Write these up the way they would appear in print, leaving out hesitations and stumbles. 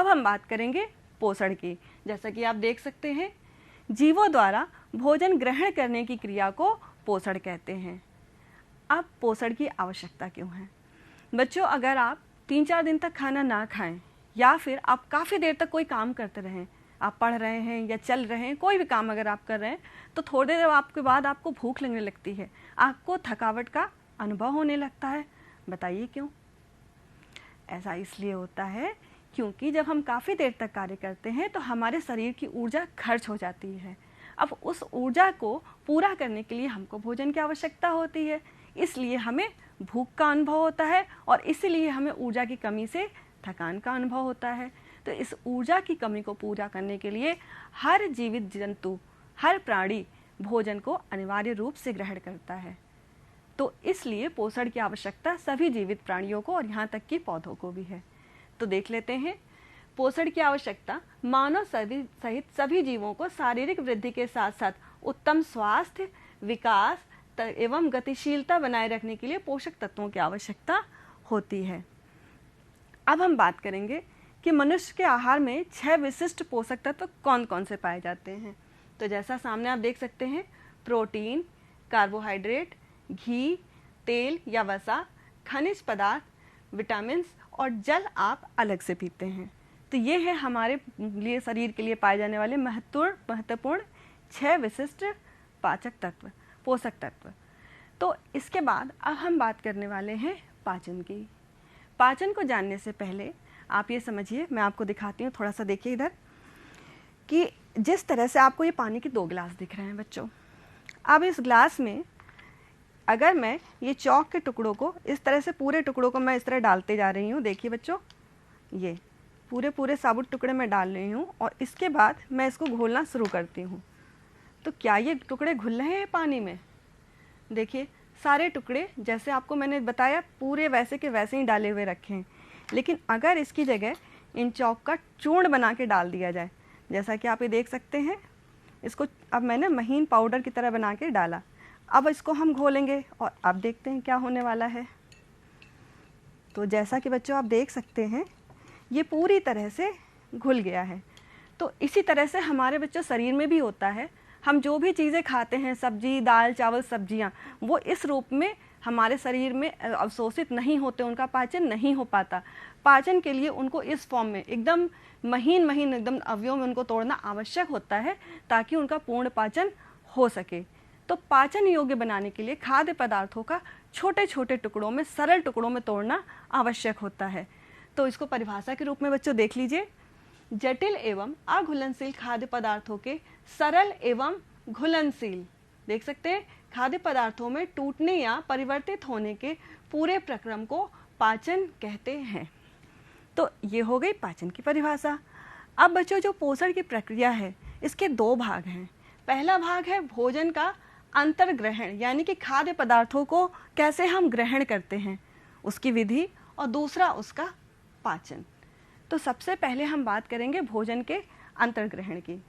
अब हम बात करेंगे पोषण की। जैसा कि आप देख सकते हैं, जीवों द्वारा भोजन ग्रहण करने की क्रिया को पोषण कहते हैं। अब पोषण की आवश्यकता क्यों है? बच्चों, अगर आप 3-4 दिन तक खाना ना खाएं या फिर आप काफ़ी देर तक कोई काम करते रहें, आप पढ़ रहे हैं या चल रहे हैं, कोई भी काम अगर आप कर रहे हैं, तो थोड़ी देर आपके बाद आपको भूख लगने लगती है, आपको थकावट का अनुभव होने लगता है। बताइए क्यों? ऐसा इसलिए होता है क्योंकि जब हम काफ़ी देर तक कार्य करते हैं तो हमारे शरीर की ऊर्जा खर्च हो जाती है। अब उस ऊर्जा को पूरा करने के लिए हमको भोजन की आवश्यकता होती है, इसलिए हमें भूख का अनुभव होता है और इसीलिए हमें ऊर्जा की कमी से थकान का अनुभव होता है। तो इस ऊर्जा की कमी को पूरा करने के लिए हर जीवित जंतु, हर प्राणी भोजन को अनिवार्य रूप से ग्रहण करता है। तो इसलिए पोषण की आवश्यकता सभी जीवित प्राणियों को और यहाँ तक कि पौधों को भी है। तो देख लेते हैं, पोषण की आवश्यकता मानव सहित सभी जीवों को शारीरिक वृद्धि के साथ साथ उत्तम स्वास्थ्य, विकास एवं गतिशीलता बनाए रखने के लिए पोषक तत्वों की आवश्यकता होती है। अब हम बात करेंगे कि मनुष्य के आहार में 6 विशिष्ट पोषक तत्व कौन कौन से पाए जाते हैं। तो जैसा सामने आप देख सकते हैं, प्रोटीन, कार्बोहाइड्रेट, घी, तेल या वसा, खनिज पदार्थ, विटामिन और जल आप अलग से पीते हैं। तो ये है हमारे लिए, शरीर के लिए पाए जाने वाले महत्वपूर्ण 6 विशिष्ट पाचक तत्व, पोषक तत्व। तो इसके बाद अब हम बात करने वाले हैं पाचन की। पाचन को जानने से पहले आप ये समझिए, मैं आपको दिखाती हूँ, थोड़ा सा देखिए इधर, कि जिस तरह से आपको ये पानी के 2 गिलास दिख रहे हैं बच्चों, अब इस गिलास में अगर मैं ये चौक के टुकड़ों को इस तरह से, पूरे टुकड़ों को मैं इस तरह डालते जा रही हूँ। देखिए बच्चों, ये पूरे साबुत टुकड़े मैं डाल रही हूँ और इसके बाद मैं इसको घोलना शुरू करती हूँ। तो क्या ये टुकड़े घुल रहे हैं पानी में? देखिए, सारे टुकड़े जैसे आपको मैंने बताया पूरे वैसे के वैसे ही डाले हुए रखे हैं। लेकिन अगर इसकी जगह इन चौक का चूर्ण बना के डाल दिया जाए, जैसा कि आप ये देख सकते हैं, इसको अब मैंने महीन पाउडर की तरह बना के डाला। अब इसको हम घोलेंगे और अब देखते हैं क्या होने वाला है। तो जैसा कि बच्चों आप देख सकते हैं, ये पूरी तरह से घुल गया है। तो इसी तरह से हमारे बच्चों शरीर में भी होता है। हम जो भी चीज़ें खाते हैं, सब्जी, दाल, चावल, सब्जियां, वो इस रूप में हमारे शरीर में अवशोषित नहीं होते, उनका पाचन नहीं हो पाता। पाचन के लिए उनको इस फॉर्म में एकदम महीन एकदम अवयवों में उनको तोड़ना आवश्यक होता है ताकि उनका पूर्ण पाचन हो सके। तो पाचन योग्य बनाने के लिए खाद्य पदार्थों का छोटे छोटे टुकड़ों में, सरल टुकड़ों में तोड़ना आवश्यक होता है। तो इसको परिभाषा के रूप में बच्चों देख लीजिए, जटिल एवं अघुलनशील खाद्य पदार्थों के सरल एवं घुलनशील, देख सकते हैं, खाद्य पदार्थों में टूटने या परिवर्तित होने के पूरे प्रक्रम को पाचन कहते हैं। तो ये हो गई पाचन की परिभाषा। अब बच्चों, जो पोषण की प्रक्रिया है, इसके 2 भाग हैं। पहला भाग है भोजन का अंतर्ग्रहण, यानी कि खाद्य पदार्थों को कैसे हम ग्रहण करते हैं, उसकी विधि, और दूसरा उसका पाचन। तो सबसे पहले हम बात करेंगे भोजन के अंतर्ग्रहण की।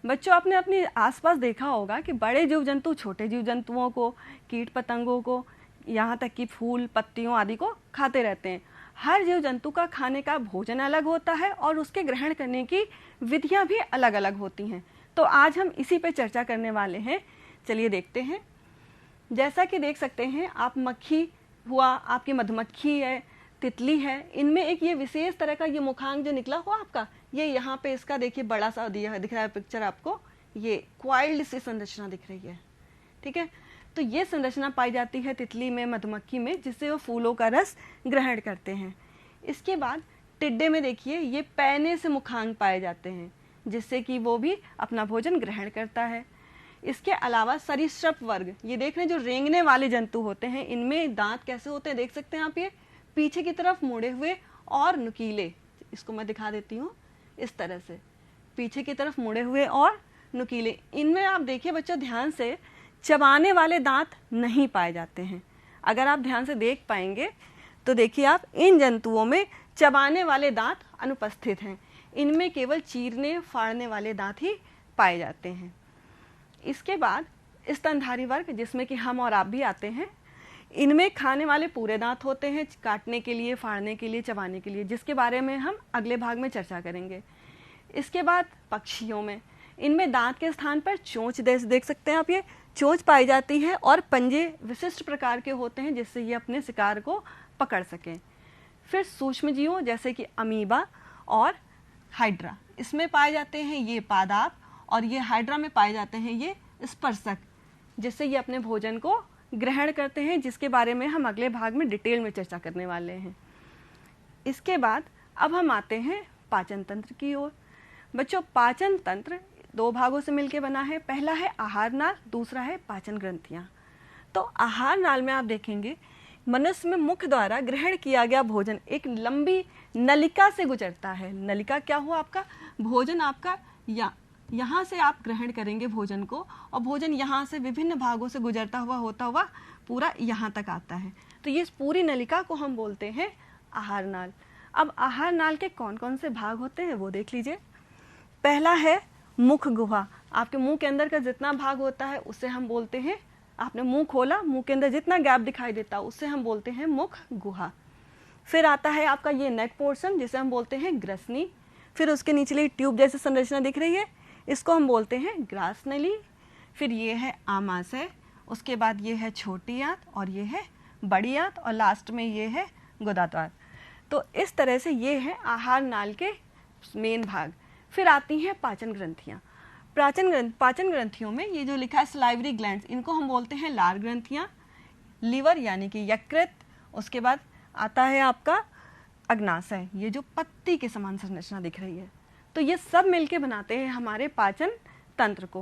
बच्चों, आपने अपने आसपास देखा होगा कि बड़े जीव जंतु छोटे जीव जंतुओं को, कीट पतंगों को, यहाँ तक कि फूल पत्तियों आदि को खाते रहते हैं। हर जीव जंतु का खाने का भोजन अलग होता है और उसके ग्रहण करने की विधियाँ भी अलग अलग होती हैं। तो आज हम इसी पे चर्चा करने वाले हैं। चलिए देखते हैं। जैसा कि देख सकते हैं आप, मक्खी हुआ, आपकी मधुमक्खी है, तितली है, इनमें एक ये विशेष तरह का ये मुखांग जो निकला हुआ आपका, ये यहाँ पे इसका देखिए बड़ा सा दिख रहा है पिक्चर आपको, ये क्वाइल्ड सी संरचना दिख रही है, ठीक है। तो ये संरचना पाई जाती है तितली में, मधुमक्खी में, जिससे वो फूलों का रस ग्रहण करते हैं। इसके बाद टिड्डे में देखिए ये पैने से मुखांग पाए जाते हैं, जिससे कि वो भी अपना भोजन ग्रहण करता है। इसके अलावा सरीसृप वर्ग, ये देख रहे हैं जो रेंगने वाले जंतु होते हैं, इनमें दांत कैसे होते हैं देख सकते हैं आप, ये पीछे की तरफ मुड़े हुए और नुकीले। इसको मैं दिखा देती हूँ, इस तरह से पीछे की तरफ मुड़े हुए और नुकीले। इनमें आप देखिए बच्चों ध्यान से, चबाने वाले दांत नहीं पाए जाते हैं। अगर आप ध्यान से देख पाएंगे तो देखिए आप, इन जंतुओं में चबाने वाले दांत अनुपस्थित हैं। इनमें केवल चीरने फाड़ने वाले दांत ही पाए जाते हैं। इसके बाद स्तनधारी वर्ग, जिसमें कि हम और आप भी आते हैं, इनमें खाने वाले पूरे दांत होते हैं, काटने के लिए, फाड़ने के लिए, चबाने के लिए, जिसके बारे में हम अगले भाग में चर्चा करेंगे। इसके बाद पक्षियों में, इनमें दांत के स्थान पर चोंच देख सकते हैं आप, ये चोंच पाई जाती है और पंजे विशिष्ट प्रकार के होते हैं जिससे ये अपने शिकार को पकड़ सकें। फिर सूक्ष्म जीवों जैसे कि अमीबा और हाइड्रा, इसमें पाए जाते हैं ये पादाप, और ये हाइड्रा में पाए जाते हैं ये स्पर्शक, जिससे ये अपने भोजन को ग्रहण करते हैं, जिसके बारे में हम अगले भाग में डिटेल में चर्चा करने वाले हैं। इसके बाद अब हम आते हैं पाचन तंत्र की ओर। बच्चों, पाचन तंत्र दो भागों से मिलकर बना है। पहला है आहार नाल, दूसरा है पाचन ग्रंथियाँ। तो आहार नाल में आप देखेंगे मनुष्य में मुख द्वारा ग्रहण किया गया भोजन एक लंबी नलिका से गुजरता है। नलिका क्या हुआ आपका? भोजन आपका यहाँ से आप ग्रहण करेंगे भोजन को, और भोजन यहाँ से विभिन्न भागों से गुजरता हुआ होता हुआ पूरा यहाँ तक आता है। तो ये इस पूरी नलिका को हम बोलते हैं आहार नाल। अब आहार नाल के कौन कौन से भाग होते हैं वो देख लीजिए। पहला है मुख गुहा। आपके मुंह के अंदर का जितना भाग होता है उसे हम बोलते हैं, आपने मुंह खोला, मुंह के अंदर जितना गैप दिखाई देता है उसे हम बोलते हैं मुख गुहा। फिर आता है आपका ये नेक पोर्शन जिसे हम बोलते हैं ग्रसनी। फिर उसके निचली ट्यूब जैसी संरचना दिख रही है, इसको हम बोलते हैं ग्रास नली। फिर ये है आमाशय, उसके बाद ये है छोटी आंत, और ये है बड़ी आंत, और लास्ट में ये है गुदाद्वार। तो इस तरह से ये है आहार नाल के मेन भाग। फिर आती हैं पाचन ग्रंथियाँ। पाचन ग्रंथियों में ये जो लिखा है सलाइवरी ग्लैंड्स, इनको हम बोलते हैं लार ग्रंथियाँ। लीवर यानी कि यकृत, उसके बाद आता है आपका अग्नाशय, ये जो पत्ती के समान संरचना दिख रही है। तो ये सब मिलके बनाते हैं हमारे पाचन तंत्र को।